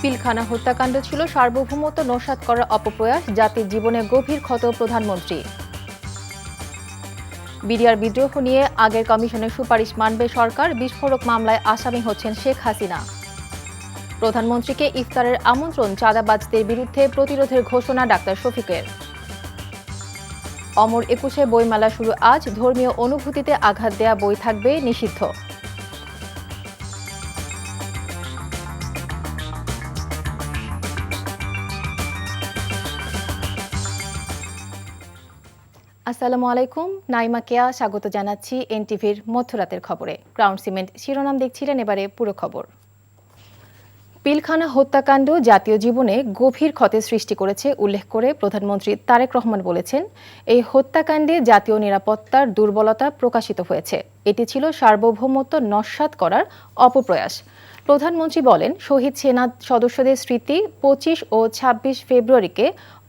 পিলখানা হত্যাকাণ্ড ছিল সার্বভৌমত্ব নস্যাৎ করার অপপ্রয়াস, জাতির জীবনে গভীর ক্ষত প্রধানমন্ত্রী। বিডিআর বিদ্রোহ নিয়ে আগের কমিশনের সুপারিশ মানবে সরকার, বিস্ফোরক মামলায় আসামি হচ্ছেন শেখ হাসিনা। প্রধানমন্ত্রীকে ইফতারের আমন্ত্রণ, চাঁদাবাজদের বিরুদ্ধে প্রতিরোধের ঘোষণা ডাক্তার শফিকের। অমর একুশে বইমেলা শুরু আজ, ধর্মীয় অনুভূতিতে আঘাত দেয়া বই থাকবে নিষিদ্ধ। আসসালামু আলাইকুম, নাইমা কেয়া স্বাগত জানাচ্ছি এনটিভির মধ্যরাতের খবরে। ক্রাউন সিমেন্ট শিরোনাম দেখছিলেন, এবারে পুরো খবর। পিলখানা হত্যাকাণ্ড জাতীয় জীবনে গভীর ক্ষতের সৃষ্টি করেছে উল্লেখ করে প্রধানমন্ত্রী তারেক রহমান বলেছেন, এই হত্যাকাণ্ডে জাতীয় নিরাপত্তার দুর্বলতা প্রকাশিত হয়েছে। এটি ছিল সার্বভৌমত্ব নস্যাৎ করার অপপ্রয়াস। প্রধানমন্ত্রী বলেন, শহীদ সেনা সদস্যদের স্মৃতি 25 ও 26 ফেব্রুয়ারিকে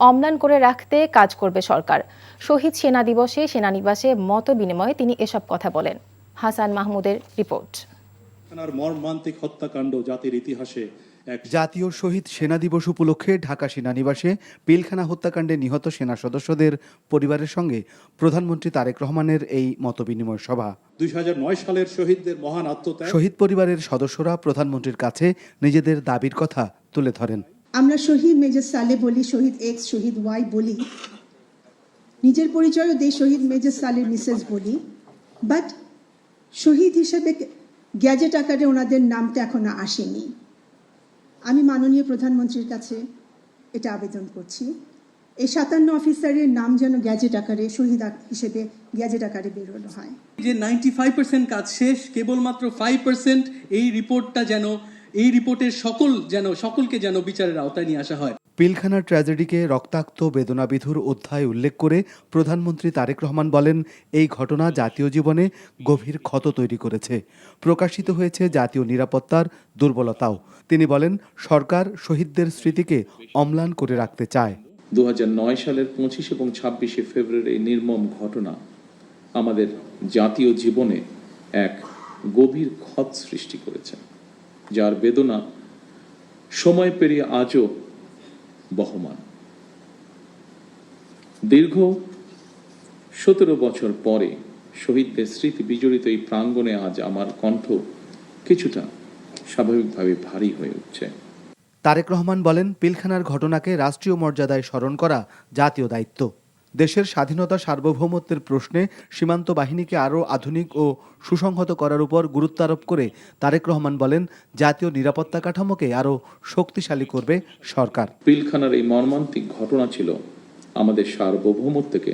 অম্লান করে রাখতে কাজ করবে সরকার। শহীদ সেনা দিবসে সেনানিবাসে মত বিনিময়ে তিনি এসব কথা বলেন। হাসান মাহমুদের রিপোর্ট। মর্মান্তিক হত্যাকাণ্ড জাতির ইতিহাসে জাতীয় শহীদ সেনা দিবস উপলক্ষে ঢাকা সেনানিবাসে পিলখানা হত্যাকাণ্ডে নিহত সেনা সদস্যদের পরিবারের সঙ্গে প্রধানমন্ত্রী তারেক রহমানের এই মতবিনিময় সভা। 2009 সালের শহীদদের মহান আত্মত্যাগ। শহীদ পরিবারের সদস্যরা প্রধানমন্ত্রীর কাছে নিজেদের দাবির কথা তুলে ধরেন। আমরা শহীদ মেজর সালে বলি, শহীদ এক্স, শহীদ ওয়াই বলি, নিজের পরিচয়ও দেই শহীদ মেজর সালের মিসেস বলি, বাট শহীদ হিসেবে গ্যাজেট আকারে ওনাদের নামটা এখনো আসেনি। আমি মাননীয় প্রধানমন্ত্রীর কাছে এটা আবেদন করছি, এই 57 অফিসারের নাম যেন গ্যাজেট আকারে শহীদ হিসেবে গ্যাজেট আকারে বেরোনো হয়। যে 95% কাজ শেষ, কেবলমাত্র 5% এই রিপোর্টটা যেন, এই রিপোর্টের সকলকে যেন বিচারের আওতায় নিয়ে আসা হয়। পিলখানার ট্র্যাজেডিকে রক্তাক্ত বেদনাবিধুর অধ্যায় উল্লেখ করে প্রধানমন্ত্রী তারেক রহমান বলেন, এই ঘটনা জাতীয় জীবনে গভীর ক্ষত তৈরি করেছে। প্রকাশিত হয়েছে জাতীয় নিরাপত্তার দুর্বলতাও। তিনি বলেন, সরকার শহীদদের স্মৃতিকে অম্লান করে রাখতে চায়। 2009 সালের 25 এবং 26 ফেব্রুয়ারি এই নির্মম ঘটনা আমাদের জাতীয় জীবনে এক গভীর ক্ষত সৃষ্টি করেছে, যার বেদনা সময় পেরিয়ে আজও বহমান। দীর্ঘ 17 বছর পরে শহীদদের স্মৃতি বিজড়িত এই প্রাঙ্গণে আজ আমার কণ্ঠ কিছুটা স্বাভাবিকভাবে ভারী হয়ে উঠছে। তারেক রহমান বলেন, পিলখানার ঘটনাকে রাষ্ট্রীয় মর্যাদায় স্মরণ করা জাতীয় দায়িত্ব। দেশের স্বাধীনতা সার্বভৌমত্বের প্রশ্নে সীমান্ত বাহিনীকে আরও আধুনিক ও সুসংহত করার উপর গুরুত্ব আরোপ করে তারেক রহমান বলেন, জাতীয় নিরাপত্তা কাঠামোকে আরও শক্তিশালী করবে সরকার। পিলখানার এই মর্মান্তিক ঘটনা ছিল আমাদের সার্বভৌমত্বকে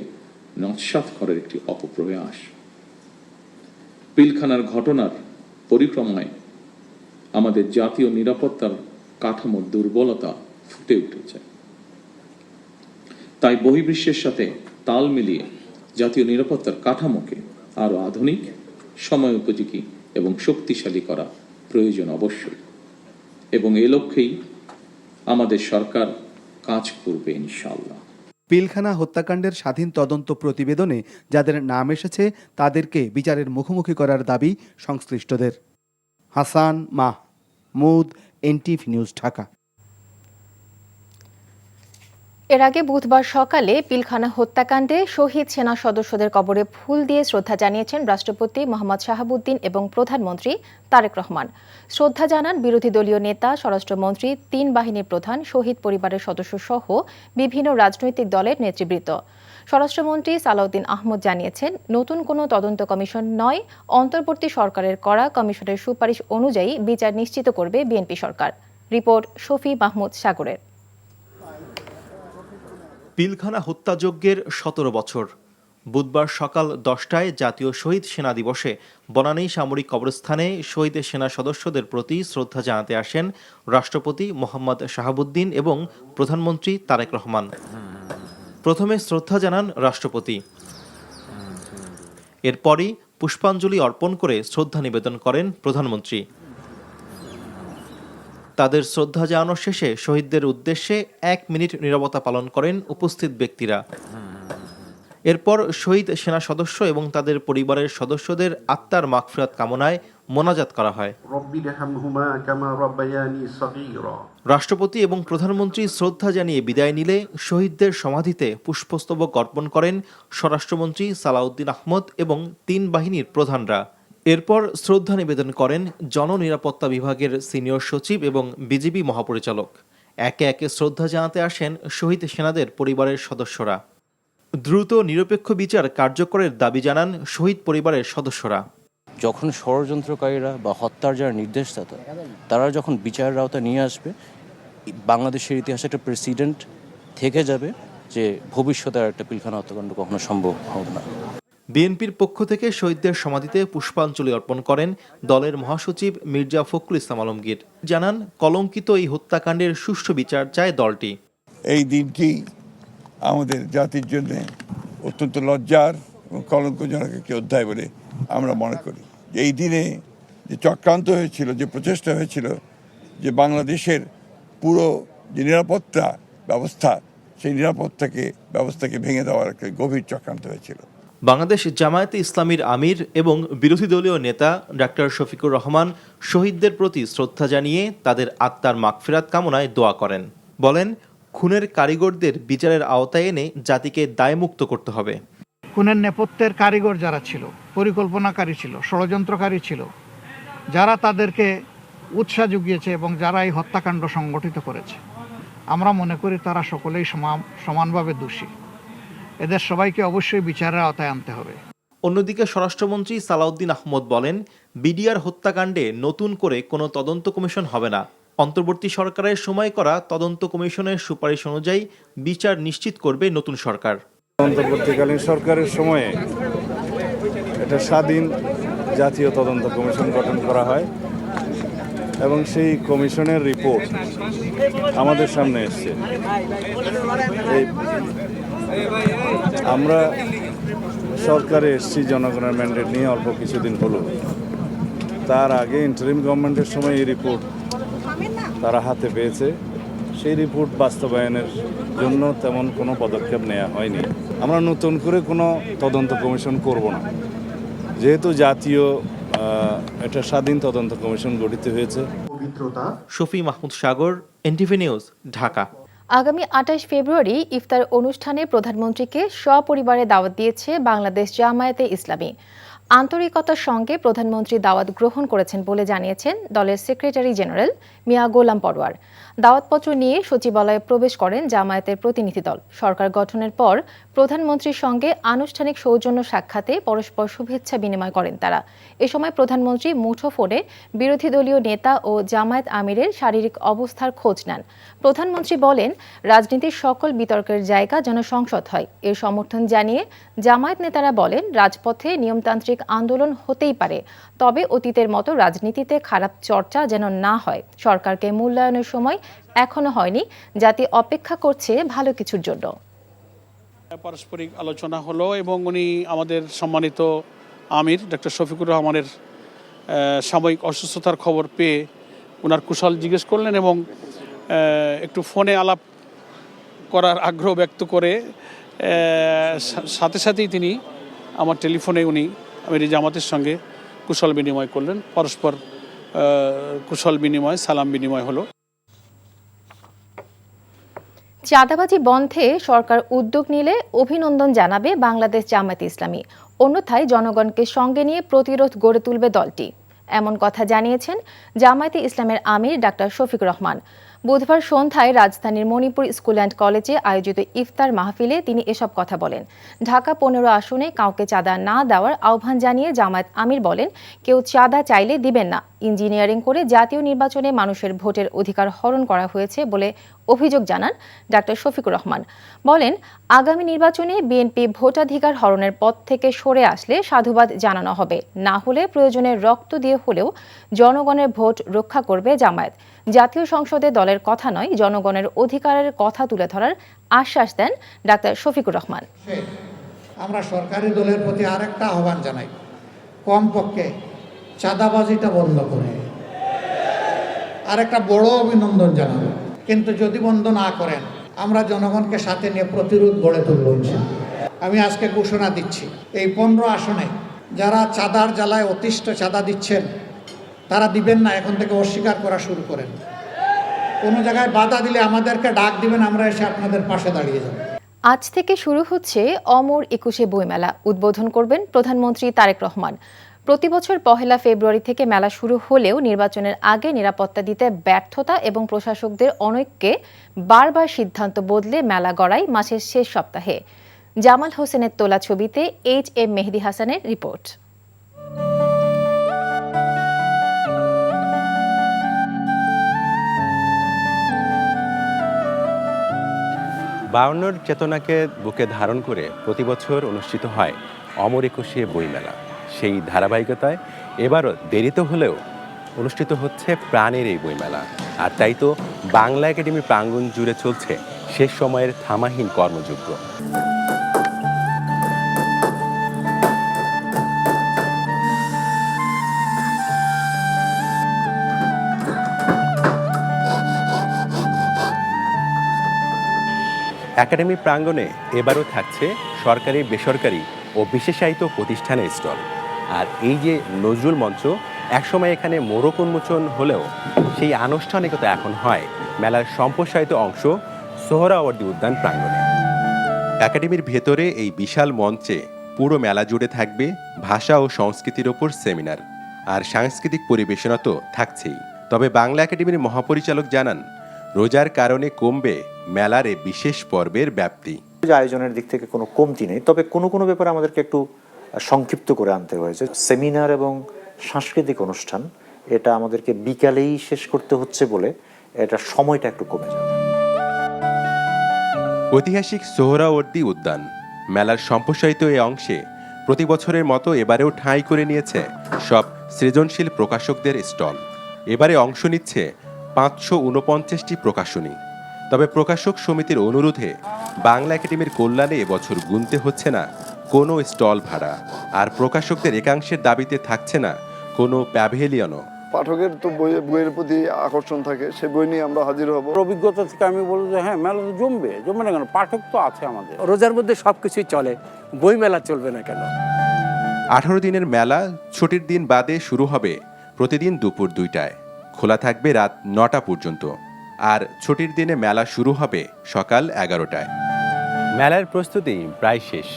নস্যাৎ করার একটি অপপ্রয়াস। পিলখানার ঘটনার পরিক্রমায় আমাদের জাতীয় নিরাপত্তার কাঠামোর দুর্বলতা ফুটে উঠেছে। তাই বহির্বিশ্বের সাথে তাল মিলিয়ে জাতীয় নিরাপত্তার কাঠামোকে আরো আধুনিক, সময় উপযোগী এবং শক্তিশালী করা প্রয়োজন অবশ্যই, এবং এ লক্ষ্যেই আমাদের সরকার কাজ করবে ইনশাআল্লাহ। পিলখানা হত্যাকাণ্ডের স্বাধীন তদন্ত প্রতিবেদনে যাদের নাম এসেছে তাদেরকে বিচারের মুখোমুখি করার দাবি সংশ্লিষ্টদের। Hasan Mahmud, NTV news, Dhaka. এর আগে বুধবার সকালে পিলখানা হত্যাকাণ্ডে শহীদ সেনা সদস্যদের কবরে ফুল দিয়ে শ্রদ্ধা জানিয়েছেন রাষ্ট্রপতি মোহাম্মদ শাহাবুদ্দিন এবং প্রধানমন্ত্রী তারেক রহমান। শ্রদ্ধা জানান বিরোধী দলীয় নেতা, স্বরাষ্ট্রমন্ত্রী, 3 বাহিনীর প্রধান, শহীদ পরিবারের সদস্য সহ বিভিন্ন রাজনৈতিক দলের নেতৃবৃন্দ। স্বরাষ্ট্রমন্ত্রী সালাউদ্দিন আহমদ জানিয়েছেন, নতুন কোনো তদন্ত কমিশন নয়, অন্তর্বর্তী সরকারের করা কমিশনের সুপারিশ অনুযায়ী বিচার নিশ্চিত করবে বিএনপি সরকার। রিপোর্ট শফি মাহমুদ সাগরের। পিলখানা হত্যাযজ্ঞের 17 বছর। বুধবার সকাল 10টায় জাতীয় শহীদ সেনা দিবসে বনানী সামরিক কবরস্থানে শহীদ সেনা সদস্যদের প্রতি শ্রদ্ধা জানাতে আসেন রাষ্ট্রপতি মোহাম্মদ শাহাবুদ্দিন এবং প্রধানমন্ত্রী তারেক রহমান। প্রথমে শ্রদ্ধা জানান রাষ্ট্রপতি, এরপরই পুষ্পাঞ্জলি অর্পণ করে শ্রদ্ধা নিবেদন করেন প্রধানমন্ত্রী। তাদের শ্রদ্ধা জানানো শেষে শহীদদের উদ্দেশ্যে 1 মিনিট নীরবতা পালন করেন উপস্থিত ব্যক্তিরা। এরপর শহীদ সেনা সদস্য এবং তাদের পরিবারের সদস্যদের আত্মার মাগফিরাত কামনায় মোনাজাত করা হয়। رب ارحمهما كما ربياني صغيرا রাষ্ট্রপতি এবং প্রধানমন্ত্রী শ্রদ্ধা জানিয়ে বিদায় নিলে শহীদদের সমাধিতে পুষ্পস্তবক অর্পণ করেন স্বরাষ্ট্রমন্ত্রী সালাউদ্দিন আহমদ এবং ৩ বাহিনীর প্রধানরা। এরপর শ্রদ্ধা নিবেদন করেন জননিরাপত্তা বিভাগের সিনিয়র সচিব এবং বিজিবি মহাপরিচালক। একে একে শ্রদ্ধা জানাতে আসেন শহীদ সেনাদের পরিবারের সদস্যরা। দ্রুত নিরপেক্ষ বিচার কার্যকরের দাবি জানান শহীদ পরিবারের সদস্যরা। যখন ষড়যন্ত্রকারীরা বা হত্যার যারা নির্দেশদাতা তারা যখন বিচারের আওতায় নিয়ে আসবে, বাংলাদেশের ইতিহাসে একটা প্রেসিডেন্ট থেকে যাবে যে ভবিষ্যতে আর একটা পিলখানা হত্যাকাণ্ড কখনো সম্ভব হবে না। বিএনপির পক্ষ থেকে শহীদদের সমাধিতে পুষ্পাঞ্জলি অর্পণ করেন দলের মহাসচিব মির্জা ফখরুল ইসলাম আলমগীর। জানান, কলঙ্কিত এই হত্যাকাণ্ডের সুষ্ঠু বিচার চায় দলটি। এই দিনটি আমাদের জাতির জন্য অত্যন্ত লজ্জার এবং কলঙ্কজনক একটি অধ্যায় বলে আমরা মনে করি। এই দিনে যে চক্রান্ত হয়েছিল, যে প্রচেষ্টা হয়েছিল যে বাংলাদেশের পুরো যে নিরাপত্তা ব্যবস্থা, সেই ব্যবস্থাকে ভেঙে দেওয়ার একটা গভীর চক্রান্ত হয়েছিল। বাংলাদেশ জামায়াতে ইসলামীর আমির এবং বিরোধী দলীয় নেতা ডাক্তার শফিকুর রহমান শহীদদের প্রতি শ্রদ্ধা জানিয়ে তাদের আত্মার মাগফিরাত কামনায় দোয়া করেন। বলেন, খুনের কারিগরদের বিচারের আওতায় এনে জাতিকে দায়মুক্ত করতে হবে। খুনের নেপথ্যের কারিগর যারা ছিল, পরিকল্পনাকারী ছিল, ষড়যন্ত্রকারী ছিল, যারা তাদেরকে উৎসাহ জুগিয়েছে এবং যারা এই হত্যাকাণ্ড সংগঠিত করেছে, আমরা মনে করি তারা সকলেই সমানভাবে দোষী। এদের সবাইকে অবশ্যই বিচারের আওতায় আনতে হবে। অন্যদিকে স্বরাষ্ট্রমন্ত্রী সালাউদ্দিন আহমদ বলেন, বিডিআর হত্যাকাণ্ডে নতুন করে কোনো তদন্ত কমিশন হবে না। অন্তর্বর্তী সরকারের সময় করা তদন্ত কমিশনের সুপারিশ অনুযায়ী বিচার নিশ্চিত করবে নতুন সরকার। অন্তর্বর্তীকালীন সরকারের সময়ে একটা স্বাধীন জাতীয় তদন্ত কমিশন গঠন করা হয় এবং সেই কমিশনের রিপোর্ট আমাদের সামনে এসছে। আমরা সরকারে এসছি জনগণের ম্যান্ডেট নিয়ে অল্প কিছুদিন হলো। তার আগে ইন্টারিম গভর্নমেন্টের সময় এই রিপোর্ট তারা হাতে পেয়েছে। সেই রিপোর্ট বাস্তবায়নের জন্য তেমন কোনো পদক্ষেপ নেওয়া হয়নি। আমরা নতুন করে কোনো তদন্ত কমিশন করব না, যেহেতু জাতীয় একটা স্বাধীন তদন্ত কমিশন গঠিত হয়েছে। শফি মাহমুদ সাগর, এনটিভি নিউজ, ঢাকা। আগামী 28 ফেব্রুয়ারি ইফতার অনুষ্ঠানে প্রধানমন্ত্রীকে সপরিবারে দাওয়াত দিয়েছে বাংলাদেশ জামায়াতে ইসলামী। আন্তরিকতার সঙ্গে প্রধানমন্ত্রী দাওয়াত গ্রহণ করেছেন বলে জানিয়েছেন দলের সেক্রেটারি জেনারেল মিয়া গোলাম পরোয়ার। দাওয়াতপত্র নিয়ে সচিবালয়ে প্রবেশ করেন জামায়াতের প্রতিনিধি দল। সরকার গঠনের পর প্রধানমন্ত্রীর সঙ্গে আনুষ্ঠানিক সৌজন্য সাক্ষাতে পরস্পর শুভেচ্ছা বিনিময় করেন তারা। এ সময় প্রধানমন্ত্রী মুঠোফোনে বিরোধী দলীয় নেতা ও জামায়াত আমিরের শারীরিক অবস্থার খোঁজ নেন। প্রধানমন্ত্রী বলেন, রাজনীতির সকল বিতর্কের জায়গা যেন সংসদ হয়। এর সমর্থন জানিয়ে জামায়াত নেতারা বলেন, রাজপথে নিয়মতান্ত্রিক আন্দোলন হতেই পারে, তবে অতীতের মতো রাজনীতিতে খারাপ চর্চা যেন না হয়। সরকারকে মূল্যায়নের সময় এখনো হয়নি, জাতি অপেক্ষা করছে ভালো কিছুর জন্য। পারস্পরিক আলোচনা হলো এবং উনি আমাদের সম্মানিত আমির ডক্টর শফিকুর রহমানের সাময়িক অসুস্থতার খবর পেয়ে ওনার কুশল জিজ্ঞেস করলেন এবং একটু ফোনে আলাপ করার আগ্রহ ব্যক্ত করে সাথে সাথেই তিনি আমার টেলিফোনে উনি আমির জামাতের সঙ্গে কুশল বিনিময় করলেন। পরস্পর কুশল বিনিময়, সালাম বিনিময় হলো। চাঁদাবাজি বন্ধে সরকার উদ্যোগ নিলে অভিনন্দন জানাবে বাংলাদেশ জামায়াতে ইসলামী। অন্যথায় জনগণকে সঙ্গে নিয়ে প্রতিরোধ গড়ে তুলবে দলটি। এমন কথা জানিয়েছেন জামায়াতে ইসলামের আমির ডাক্তার শফিকুর রহমান। বুধবার সন্ধ্যায় রাজধানীর মণিপুর স্কুল অ্যান্ড কলেজে আয়োজিত ইফতার মাহফিলে তিনি এসব কথা বলেন। ঢাকা 15 আসনে কাউকে চাঁদা না দেওয়ার আহ্বান জানিয়ে জামায়াত আমির বলেন, কেউ চাঁদা চাইলে দিবেন না। ইঞ্জিনিয়ারিং করে জাতীয় নির্বাচনে মানুষের ভোটের অধিকার হরণ করা হয়েছে বলে অভিযোগ জানান ডাক্তার শফিকুর রহমান। বলেন, আগামী নির্বাচনে বিএনপি ভোটাধিকার হরণের পথ থেকে সরে আসলে সাধুবাদ জানানো হবে, না হলে প্রয়োজনে রক্ত দিয়ে হলেও জনগণের ভোট রক্ষা করবে জামায়াত। জাতীয় সংসদে দলের কথা নয়, জনগণের অধিকারের কথা তুলে ধরার আশ্বাস দেন ডাক্তার শফিকুর রহমান। আমরা সরকারি দলের প্রতি আরেকটা আহ্বান জানাই, কমপক্ষে চাঁদাবাজিটা বন্ধ করে আরেকটা বড় অভিনন্দন জানাবো। কিন্তু যদি বন্ধ না করেন, আমরা জনগণকে সাথে নিয়ে প্রতিরোধ গড়ে তুলব। আমি আজকে ঘোষণা দিচ্ছি, এই 15 আসনে যারা চাঁদার জ্বালায় অতিষ্ঠ চাঁদা দিচ্ছেন, তারা দিবেন না, এখন থেকে অস্বীকার করা শুরু করেন। কোনো জায়গায় বাধা দিলে আমাদেরকে ডাক দিবেন, আমরা এসে আপনাদের পাশে দাঁড়িয়ে যাব। আজ থেকে শুরু হচ্ছে অমর 21শে বইমেলা। উদ্বোধন করবেন প্রধানমন্ত্রী তারেক রহমান। প্রতি বছর 1 ফেব্রুয়ারি থেকে মেলা শুরু হলেও নির্বাচনের আগে নিরাপত্তা দিতে ব্যর্থতা এবং প্রশাসকদের অনৈক্যে বারবার সিদ্ধান্ত বদলে মেলা গড়ায় মাসের শেষ সপ্তাহে। জামাল হোসেনের তোলা ছবিতে HM মেহেদী হাসানের রিপোর্ট। বায়ান্নর চেতনাকে বুকে ধারণ করে প্রতি বছর অনুষ্ঠিত হয় অমর 21শে বইমেলা। সেই ধারাবাহিকতায় এবারও দেরিতে হলেও অনুষ্ঠিত হচ্ছে প্রাণের এই বইমেলা। আর তাই তো বাংলা একাডেমি প্রাঙ্গণ জুড়ে চলছে শেষ সময়ের থামাহীন কর্মযজ্ঞ। একাডেমি প্রাঙ্গণে এবারও থাকছে সরকারি, বেসরকারি ও বিশেষায়িত প্রতিষ্ঠানের স্টল। আর এই যে নজরুল মঞ্চ, একসময় এখানে মোড়ক উন্মোচন হলেও সেই আনুষ্ঠানিকতা এখন হয় মেলার সম্প্রসারিত অংশ সোহরাওয়ার্দী উদ্যান প্রাঙ্গণে। একাডেমির ভেতরে এই বিশাল মঞ্চে পুরো মেলা জুড়ে থাকবে ভাষা ও সংস্কৃতির ওপর সেমিনার, আর সাংস্কৃতিক পরিবেশনা তো থাকছেই। তবে বাংলা একাডেমির মহাপরিচালক জানান, রোজার কারণে কমবে মেলার এই বিশেষ পর্বের ব্যাপ্তি। আয়োজনের দিক থেকে কোনো কমতি নেই, তবে কোনো ব্যাপারে আমাদেরকে একটু সংক্ষিপ্ত করে আনতে হয়েছে। সেমিনার এবং সাংস্কৃতিক অনুষ্ঠান এটা আমাদেরকে বিকালেই শেষ করতে হচ্ছে বলে এটা সময়টা একটু কমে যাবে। ঐতিহাসিক সোহরাওয়ার্দী উদ্যান মেলার সম্প্রসারিত এই অংশে প্রতি বছরের মতো এবারেও ঠাঁই করে নিয়েছে সব সৃজনশীল প্রকাশকদের স্টল। এবারে অংশ নিচ্ছে 549টি প্রকাশনী। তবে প্রকাশক সমিতির অনুরোধে বাংলা একাডেমির কল্যাণে এবছর গুনতে হচ্ছে না কোনো স্টল ভাড়া, আর প্রকাশকদের একাংশের দাবিতে থাকছে না কোনো প্যাভিলিয়নও। পাঠকের তো বইয়ের প্রতি আকর্ষণ থাকে, সে বই নিয়ে আমরা হাজির হব। অভিজ্ঞতা থেকে আমি বলবো যে হ্যাঁ, মেলা তো জমবে না কেন, পাঠক তো আছে আমাদের। রোজার মধ্যে সবকিছুই চলে, বই মেলা চলবে না কেন? 18 দিনের মেলা ছুটির দিন বাদে শুরু হবে প্রতিদিন দুপুর 2টায়, খোলা থাকবে রাত 9টা পর্যন্ত। আর ছুটির দিনে মেলা শুরু হবে সকাল 11টায়। মেলার প্রস্তুতি প্রায় শেষ।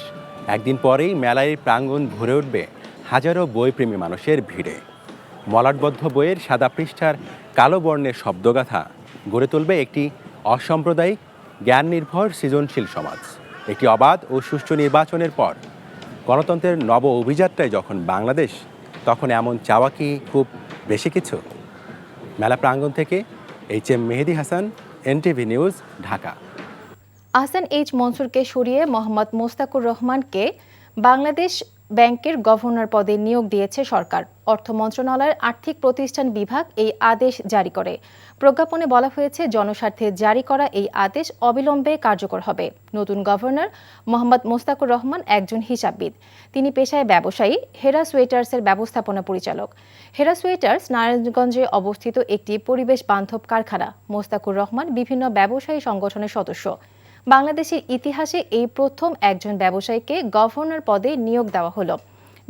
একদিন পরেই মেলায় প্রাঙ্গণ ভরে উঠবে হাজারো বইপ্রেমী মানুষের ভিড়ে। মলাটবদ্ধ বইয়ের সাদা পৃষ্ঠার কালো বর্ণের শব্দগাথা গড়ে তুলবে একটি অসাম্প্রদায়িক, জ্ঞান নির্ভর সৃজনশীল সমাজ। একটি অবাধ ও সুষ্ঠু নির্বাচনের পর গণতন্ত্রের নব অভিযাত্রায় যখন বাংলাদেশ, তখন এমন চাওয়া কি খুব বেশি কিছু? মেলা প্রাঙ্গণ থেকে HM Mehedi Hasan, NTV news, Dhaka. Ahsan H মনসুরকে সরিয়ে মোহাম্মদ মোস্তাকুর রহমানকে বাংলাদেশ ব্যাংকের গভর্নর পদে নিয়োগ দিয়েছে সরকার। অর্থ মন্ত্রণালয়ের আর্থিক প্রতিষ্ঠান বিভাগ এই আদেশ জারি করে। প্রজ্ঞাপনে বলা হয়েছে, জনস্বার্থে জারি করা এই আদেশ অবিলম্বে কার্যকর হবে। নতুন গভর্নর মোহাম্মদ মোস্তাকুর রহমান একজন হিসাববিদ। তিনি পেশায় ব্যবসায়ী, হেরা সোয়েটার্সের ব্যবস্থাপনা পরিচালক। হেরা সোয়েটার্স নারায়ণগঞ্জে অবস্থিত একটি পরিবেশ বান্ধব কারখানা। মোস্তাকুর রহমান বিভিন্ন ব্যবসায়ী সংগঠনের সদস্য। বাংলাদেশের ইতিহাসে এই প্রথম একজন ব্যবসায়ীকে গভর্নর পদে নিয়োগ দেওয়া হলো।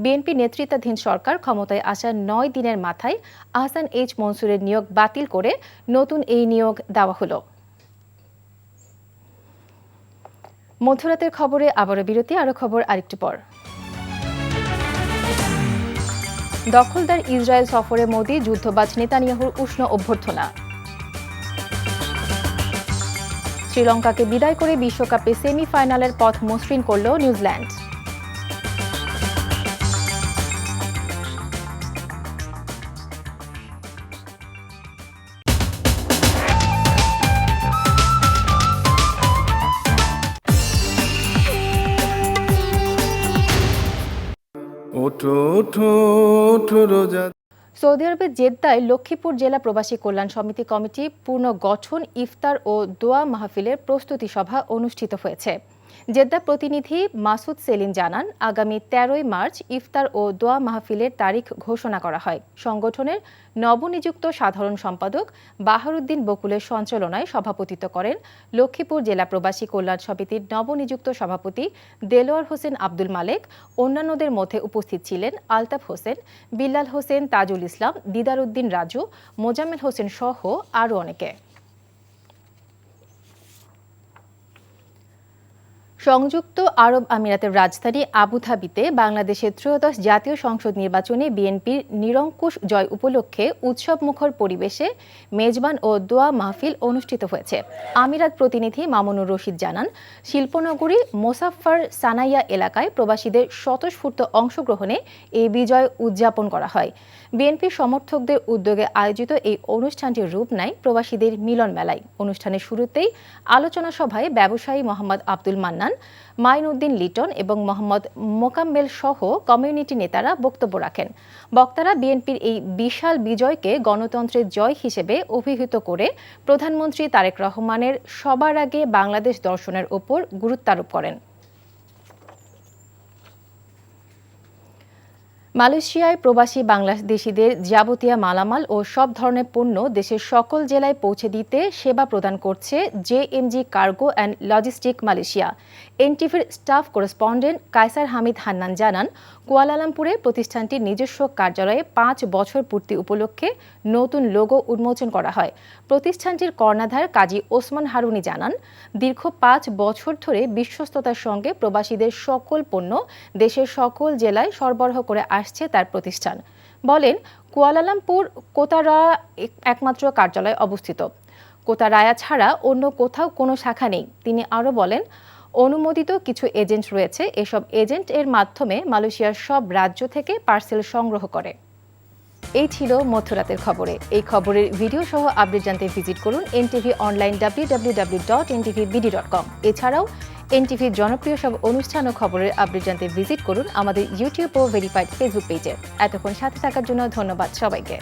বিএনপি নেতৃত্বাধীন সরকার ক্ষমতায় আসার 9 দিনের মাথায় আহসান H মনসুরের নিয়োগ বাতিল করে নতুন এই নিয়োগ দেওয়া হলো। মধ্যরাতের খবরে আবারও বিরতি, আরো খবর আরেকটু পর। দখলদার ইসরায়েল সফরে মোদি, যুদ্ধবাজ নেতানিয়াহুর উষ্ণ অভ্যর্থনা। শ্রীলঙ্কাকে বিদায় করে বিশ্বকাপে সেমিফাইনালের পথ মসৃণ করল নিউজিল্যান্ড। সৌদি আরবের জেদ্দায় লক্ষ্মীপুর জেলা প্রবাসী কল্যাণ সমিতি কমিটি পুনর্গঠন, ইফতার ও দোয়া মাহফিলের প্রস্তুতি সভা অনুষ্ঠিত হয়েছে। জেদ্দা প্রতিনিধি মাসুদ সেলিম জানান, আগামী 13ই মার্চ ইফতার ও দোয়া মাহফিলের তারিখ ঘোষণা করা হয়। সংগঠনের নবনিযুক্ত সাধারণ সম্পাদক বাহারুদ্দিন বকুলের সঞ্চালনায় সভাপতিত্ব করেন লক্ষ্মীপুর জেলা প্রবাসী কল্যাণ সমিতির নবনিযুক্ত সভাপতি দেলোয়ার হোসেন আব্দুল মালেক। অন্যান্যদের মধ্যে উপস্থিত ছিলেন আলতাফ হোসেন, বিল্লাল হোসেন, তাজুল ইসলাম, দিদার উদ্দিন রাজু, মোজাম্মেল হোসেন সহ আরও অনেকে। সংযুক্ত আরব আমিরাতের রাজধানী আবুধাবিতে বাংলাদেশের ত্রয়োদশ জাতীয় সংসদ নির্বাচনে বিএনপির নিরঙ্কুশ জয় উপলক্ষে উৎসবমুখর পরিবেশে মেজবান ও দোয়া মাহফিল অনুষ্ঠিত হয়েছে। আমিরাত প্রতিনিধি মামুনুর রশিদ জানান, শিল্পনগরী মোসাফফার সানাইয়া এলাকায় প্রবাসীদের স্বতঃস্ফূর্ত অংশগ্রহণে এই বিজয় উদযাপন করা হয়। বিএনপির সমর্থকদের উদ্যোগে আয়োজিত এই অনুষ্ঠানটির রূপ নেয় প্রবাসীদের মিলন মেলায়। অনুষ্ঠানের শুরুতেই আলোচনা সভায় ব্যবসায়ী মোহাম্মদ আব্দুল মান্নান, মাইনউদ্দিন লিটন এবং মোহাম্মদ মোকাম্মেল সহ কমিউনিটি নেতারা বক্তব্য রাখেন। বক্তারা বিএনপির এই বিশাল বিজয়কে গণতন্ত্রের জয় হিসেবে অভিহিত করে প্রধানমন্ত্রী তারেক রহমানের সবার আগে বাংলাদেশ দর্শনের ওপর গুরুত্বারোপ করেন। মালয়েশিয়ায় প্রবাসী বাংলাদেশিদের যাবতীয় মালামাল ও সব ধরনের পণ্য দেশের সকল জেলায় পৌঁছে দিতে সেবা প্রদান করছে JMG cargo and logistic Malaysia. এনটিভির স্টাফ করেসপন্ডেন্ট কায়সার হামিদ হান্নান জানান, কুয়ালালামপুরে প্রতিষ্ঠানটির নিজস্ব কার্যালয়ে 5 বছর পূর্তি উপলক্ষে নতুন লোগো উন্মোচন করা হয়। প্রতিষ্ঠানটির কর্ণধার কাজী ওসমান হারুনি জানান, দীর্ঘ 5 বছর ধরে বিশ্বস্ততার সঙ্গে প্রবাসীদের সকল পণ্য দেশের সকল জেলায় সরবরাহ করে আসছে তার প্রতিষ্ঠান। বলেন, কুয়ালালামপুর কোতারায়া একমাত্র কার্যালয় অবস্থিত। কোতারায়া ছাড়া অন্য কোথাও কোনো শাখা নেই। তিনি আরও বলেন, অনুমোদিত কিছু এজেন্ট রয়েছে। এসব এজেন্ট এর মাধ্যমে মালয়েশিয়ার সব রাজ্য থেকে পার্সেল সংগ্রহ করে। এই ছিল মধ্যরাতের খবরে। এই খবরের ভিডিও সহ আপডেট জানতে ভিজিট করুন এনটিভি অনলাইন www.ntvbd.com। এছাড়াও এনটিভির জনপ্রিয় সব অনুষ্ঠান ও খবরের আপডেট জানতে ভিজিট করুন আমাদের ইউটিউব ও ভেরিফাইড ফেসবুক পেজে। এতক্ষণ সাথে থাকার জন্য ধন্যবাদ সবাইকে।